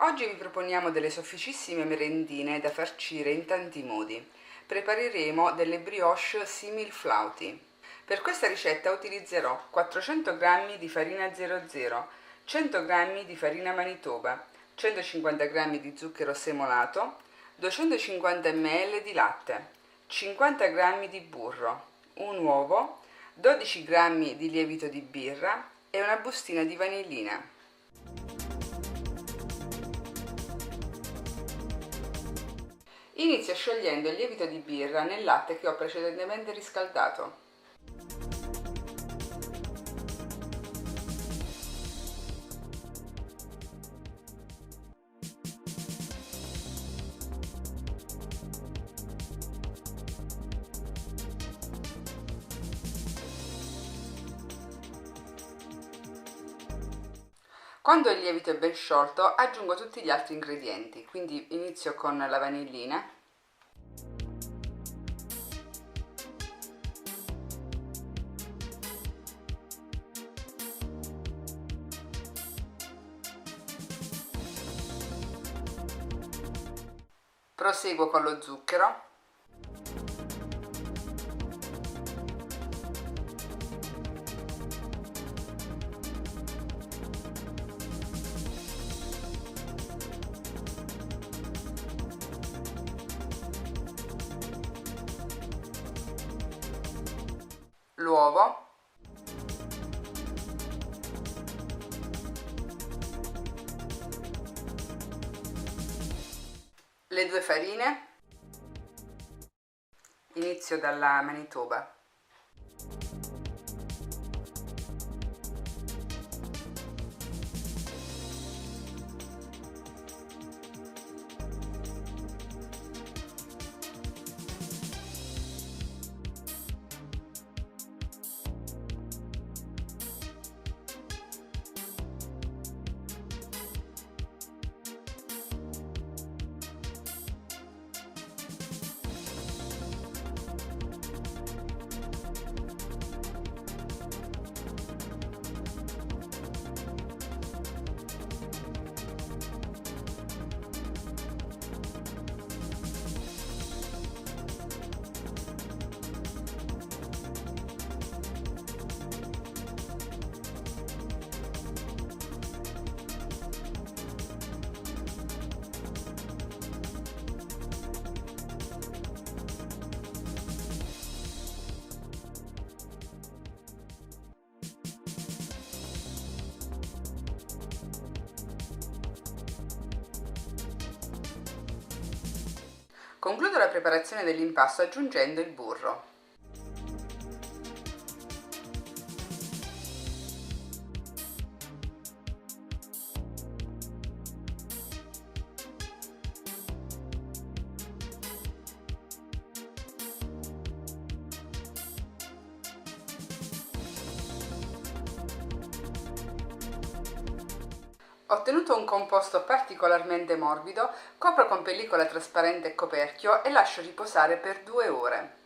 Oggi vi proponiamo delle sofficissime merendine da farcire in tanti modi. Prepareremo delle brioche simil flauti. Per questa ricetta utilizzerò 400 g di farina 00, 100 g di farina Manitoba, 150 g di zucchero semolato, 250 ml di latte, 50 g di burro, un uovo, 12 g di lievito di birra e una bustina di vanillina. Inizio sciogliendo il lievito di birra nel latte che ho precedentemente riscaldato. Quando il lievito è ben sciolto, aggiungo tutti gli altri ingredienti, quindi inizio con la vanillina, proseguo con lo zucchero, l'uovo, le due farine, inizio dalla Manitoba, Concludo la preparazione dell'impasto aggiungendo il burro. Ottenuto un composto particolarmente morbido, copro con pellicola trasparente e coperchio e lascio riposare per 2 ore.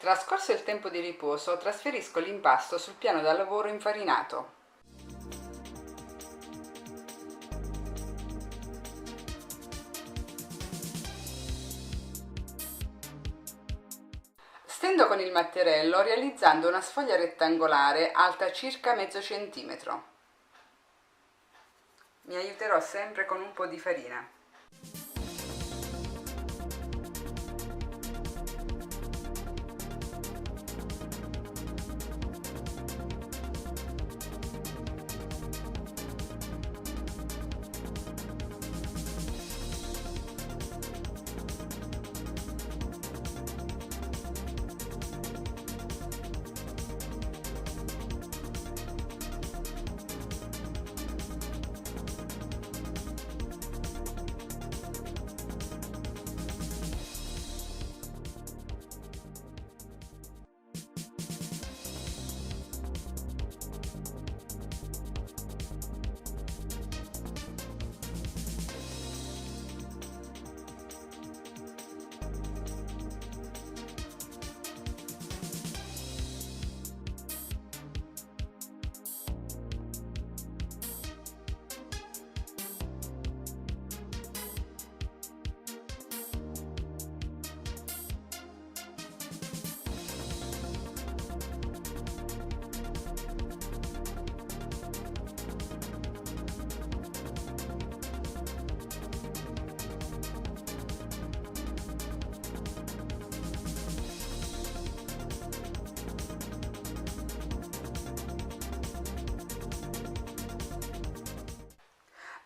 Trascorso il tempo di riposo, trasferisco l'impasto sul piano da lavoro infarinato. Stendo con il matterello realizzando una sfoglia rettangolare alta circa mezzo centimetro. Mi aiuterò sempre con un po' di farina.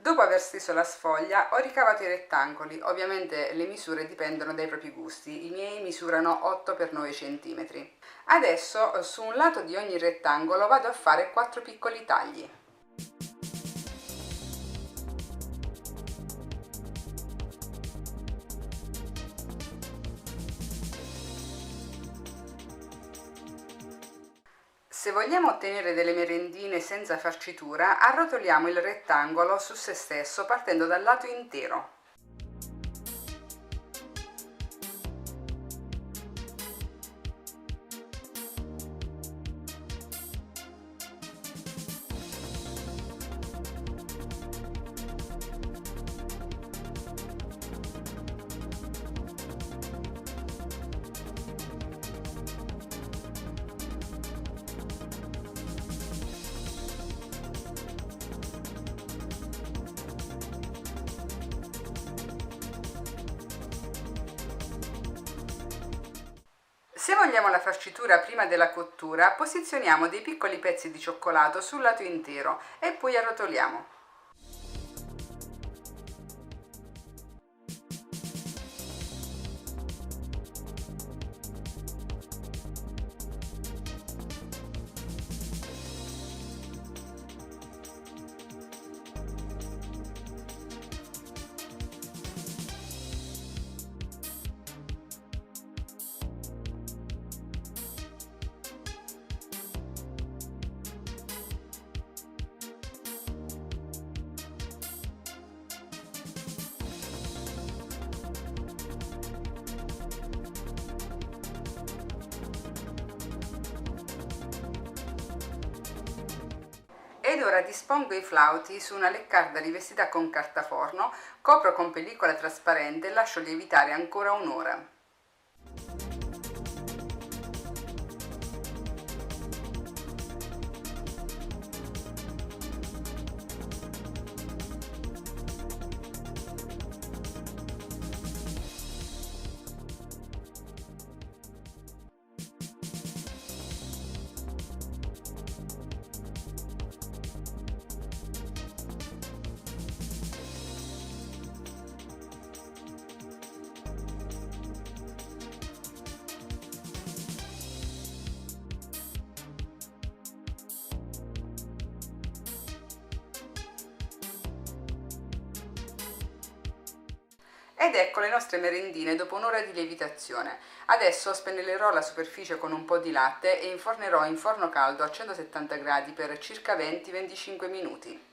Dopo aver steso la sfoglia ho ricavato i rettangoli, ovviamente le misure dipendono dai propri gusti, i miei misurano 8x9 cm. Adesso su un lato di ogni rettangolo vado a fare 4 piccoli tagli. Se vogliamo ottenere delle merendine senza farcitura, arrotoliamo il rettangolo su se stesso partendo dal lato intero. Se vogliamo la farcitura prima della cottura, posizioniamo dei piccoli pezzi di cioccolato sul lato intero e poi arrotoliamo. Ed ora dispongo i flauti su una leccarda rivestita con carta forno, copro con pellicola trasparente e lascio lievitare ancora un'ora. Ed ecco le nostre merendine dopo un'ora di lievitazione. Adesso spennellerò la superficie con un po' di latte e infornerò in forno caldo a 170 gradi per circa 20-25 minuti.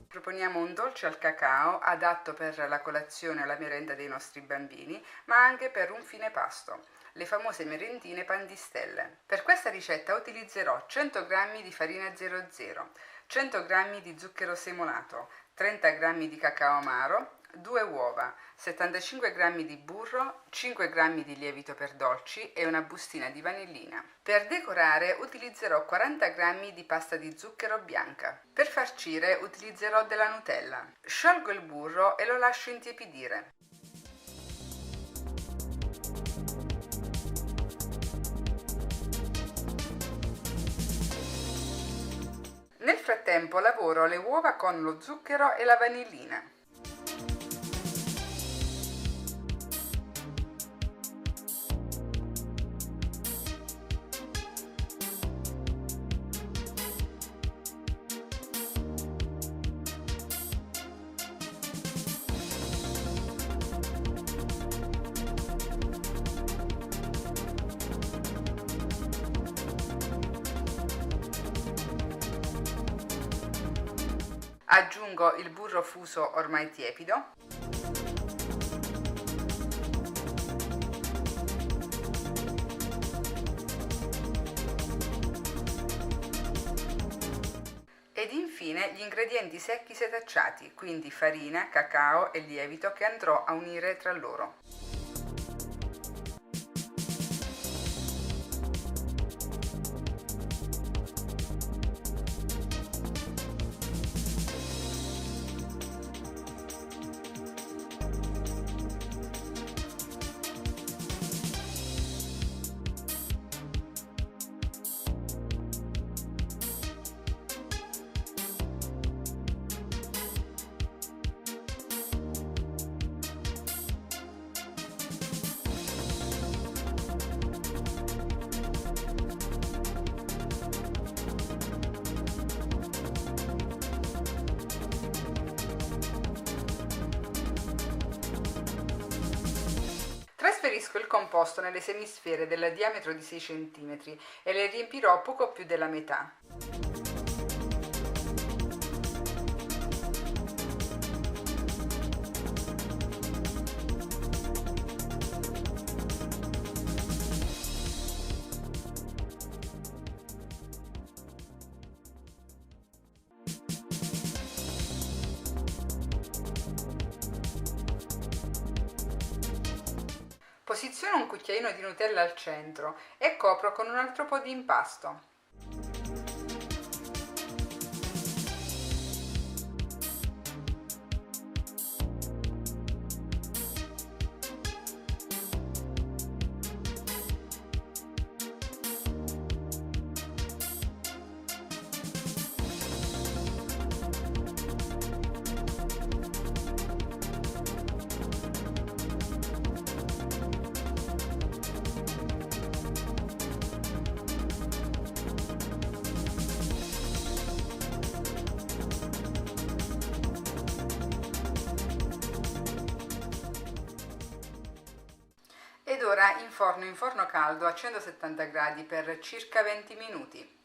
Proponiamo un dolce al cacao adatto per la colazione o la merenda dei nostri bambini, ma anche per un fine pasto, le famose merendine pan di stelle. Per questa ricetta utilizzerò 100 g di farina 00, 100 g di zucchero semolato, 30 g di cacao amaro, 2 uova, 75 g di burro, 5 g di lievito per dolci e una bustina di vanillina. Per decorare utilizzerò 40 g di pasta di zucchero bianca. Per farcire utilizzerò della Nutella. Sciolgo il burro e lo lascio intiepidire. Nel frattempo lavoro le uova con lo zucchero e la vanillina. Aggiungo il burro fuso ormai tiepido Ed infine gli ingredienti secchi setacciati, quindi farina, cacao e lievito che andrò a unire tra loro. Trasferisco il composto nelle semisfere del diametro di 6 cm e le riempirò poco più della metà. Posiziono un cucchiaino di Nutella al centro e copro con un altro po' di impasto. Ed ora inforno in forno caldo a 170 gradi per circa 20 minuti.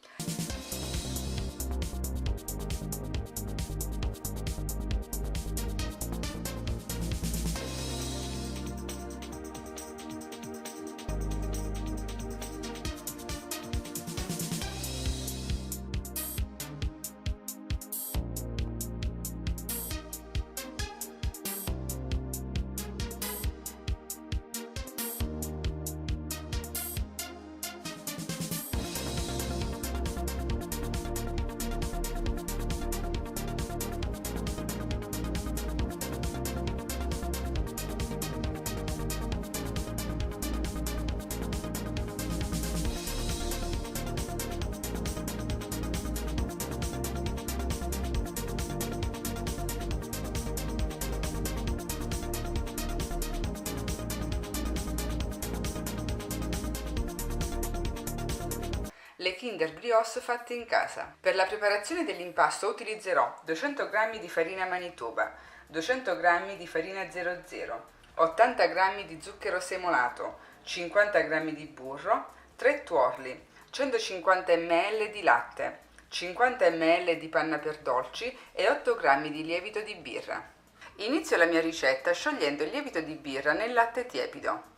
Le Kinder Brioche fatte in casa. Per la preparazione dell'impasto utilizzerò 200 g di farina Manitoba, 200 g di farina 00, 80 g di zucchero semolato, 50 g di burro, 3 tuorli, 150 ml di latte, 50 ml di panna per dolci e 8 g di lievito di birra. Inizio la mia ricetta sciogliendo il lievito di birra nel latte tiepido.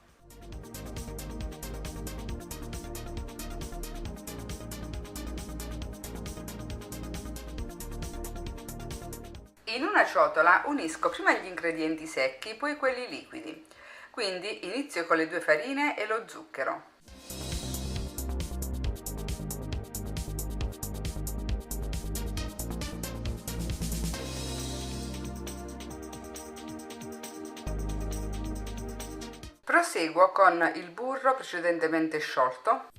In una ciotola unisco prima gli ingredienti secchi, poi quelli liquidi. Quindi inizio con le 2 farine e lo zucchero. Proseguo con il burro precedentemente sciolto.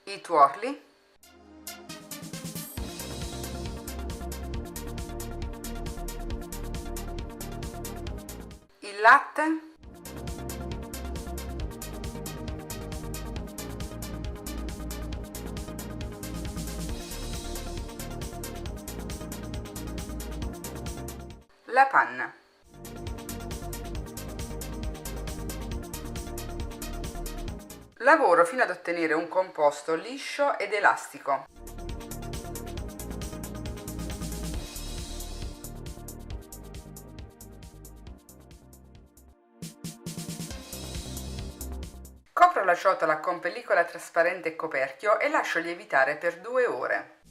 I tuorli, il latte, la panna. Lavoro fino ad ottenere un composto liscio ed elastico. Copro la ciotola con pellicola trasparente e coperchio e lascio lievitare per 2 ore.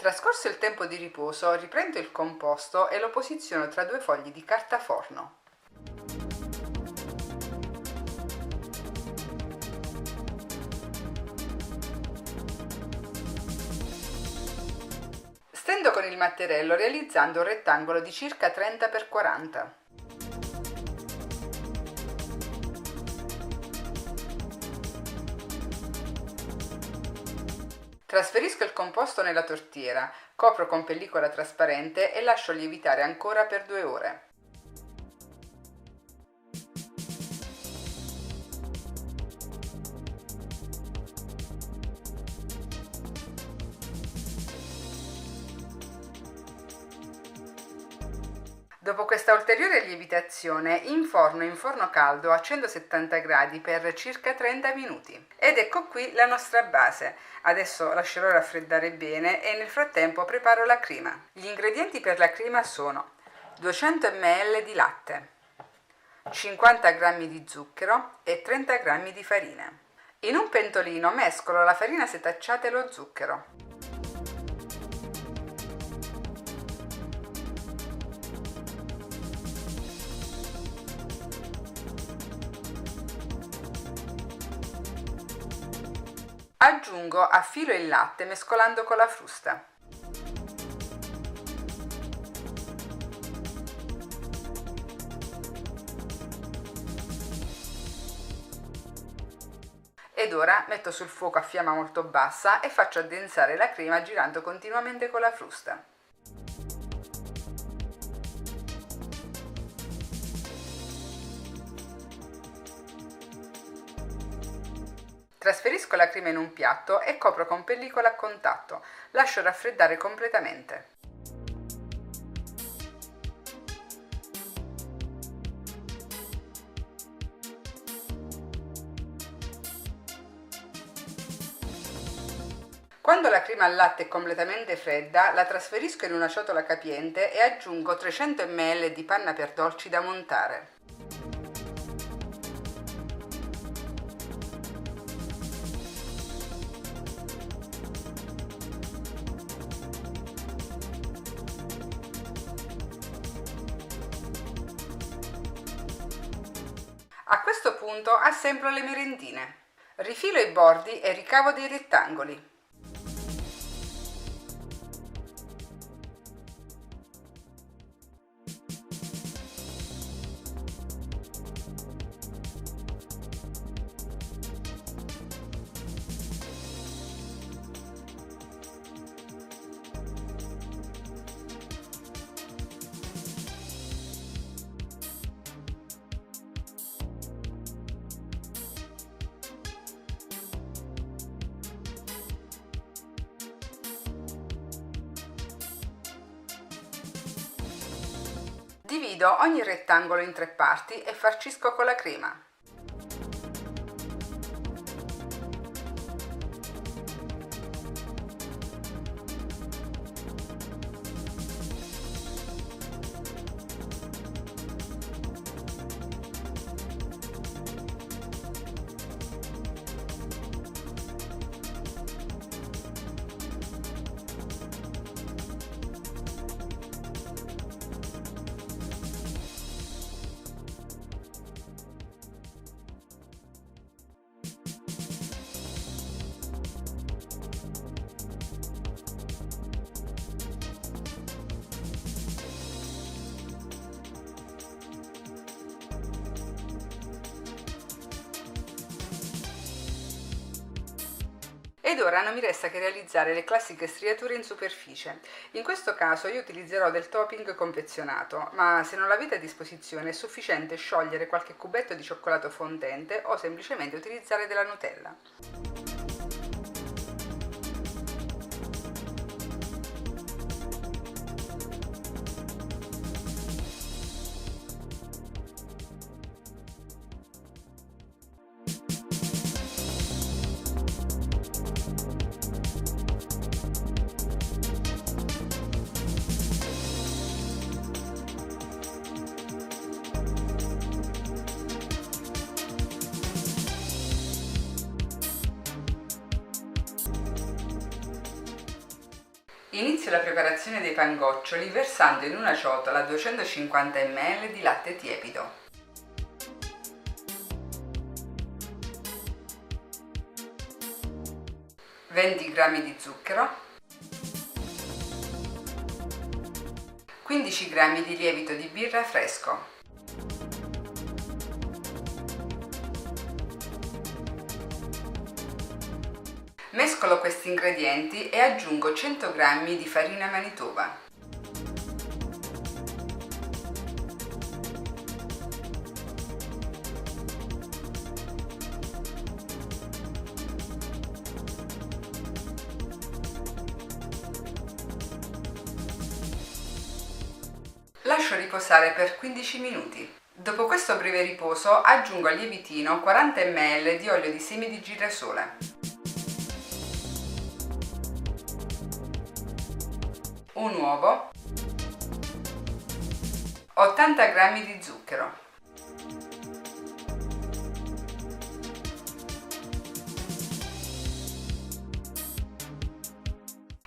Trascorso il tempo di riposo, riprendo il composto e lo posiziono tra 2 fogli di carta forno. Stendo con il matterello realizzando un rettangolo di circa 30 x 40. Trasferisco il composto nella tortiera, copro con pellicola trasparente e lascio lievitare ancora per 2 ore. Dopo questa ulteriore lievitazione, inforno in forno caldo a 170 gradi per circa 30 minuti. Ed ecco qui la nostra base. Adesso lascerò raffreddare bene e nel frattempo preparo la crema. Gli ingredienti per la crema sono 200 ml di latte, 50 g di zucchero e 30 g di farina. In un pentolino mescolo la farina setacciata e lo zucchero. Aggiungo a filo il latte mescolando con la frusta. Ed ora metto sul fuoco a fiamma molto bassa e faccio addensare la crema girando continuamente con la frusta. Trasferisco la crema in un piatto e copro con pellicola a contatto. Lascio raffreddare completamente. Quando la crema al latte è completamente fredda, la trasferisco in una ciotola capiente e aggiungo 300 ml di panna per dolci da montare. A questo punto assemblo le merendine. Rifilo i bordi e ricavo dei rettangoli. Divido ogni rettangolo in 3 parti e farcisco con la crema. Ed ora non mi resta che realizzare le classiche striature in superficie. In questo caso io utilizzerò del topping confezionato, ma se non l'avete a disposizione è sufficiente sciogliere qualche cubetto di cioccolato fondente o semplicemente utilizzare della Nutella. Inizio la preparazione dei pangoccioli versando in una ciotola 250 ml di latte tiepido, 20 g di zucchero, 15 g di lievito di birra fresco, mescolo questi ingredienti e aggiungo 100 g di farina Manitoba. Lascio riposare per 15 minuti. Dopo questo breve riposo aggiungo al lievitino 40 ml di olio di semi di girasole, un uovo, 80 g di zucchero,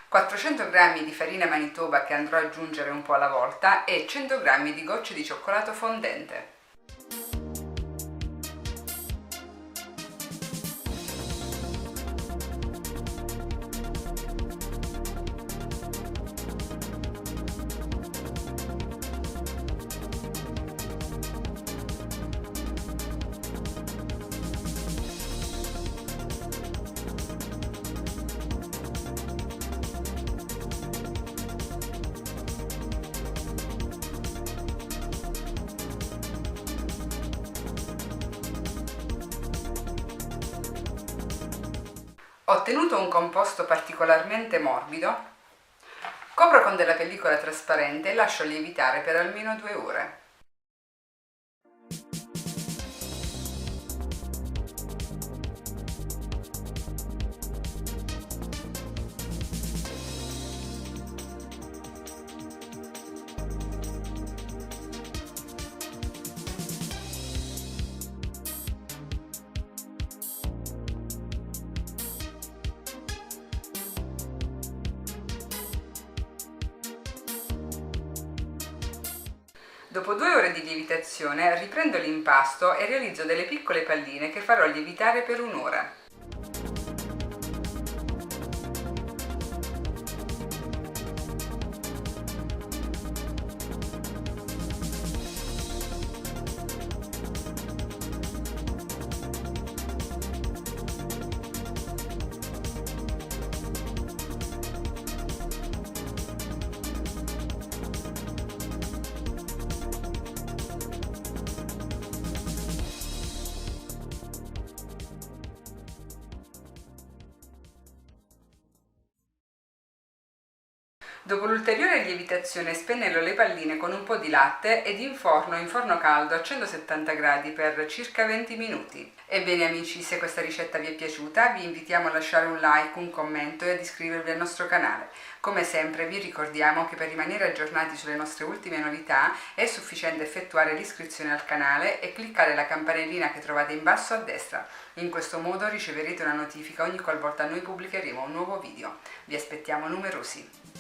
400 g di farina Manitoba che andrò ad aggiungere un po' alla volta e 100 g di gocce di cioccolato fondente. Ottenuto un composto particolarmente morbido, copro con della pellicola trasparente e lascio lievitare per almeno 2 ore. Dopo 2 ore di lievitazione riprendo l'impasto e realizzo delle piccole palline che farò lievitare per un'ora. Dopo l'ulteriore lievitazione spennello le palline con un po' di latte ed inforno in forno caldo a 170 gradi per circa 20 minuti. Ebbene amici, se questa ricetta vi è piaciuta vi invitiamo a lasciare un like, un commento e ad iscrivervi al nostro canale. Come sempre vi ricordiamo che per rimanere aggiornati sulle nostre ultime novità è sufficiente effettuare l'iscrizione al canale e cliccare la campanellina che trovate in basso a destra. In questo modo riceverete una notifica ogni qualvolta noi pubblicheremo un nuovo video. Vi aspettiamo numerosi!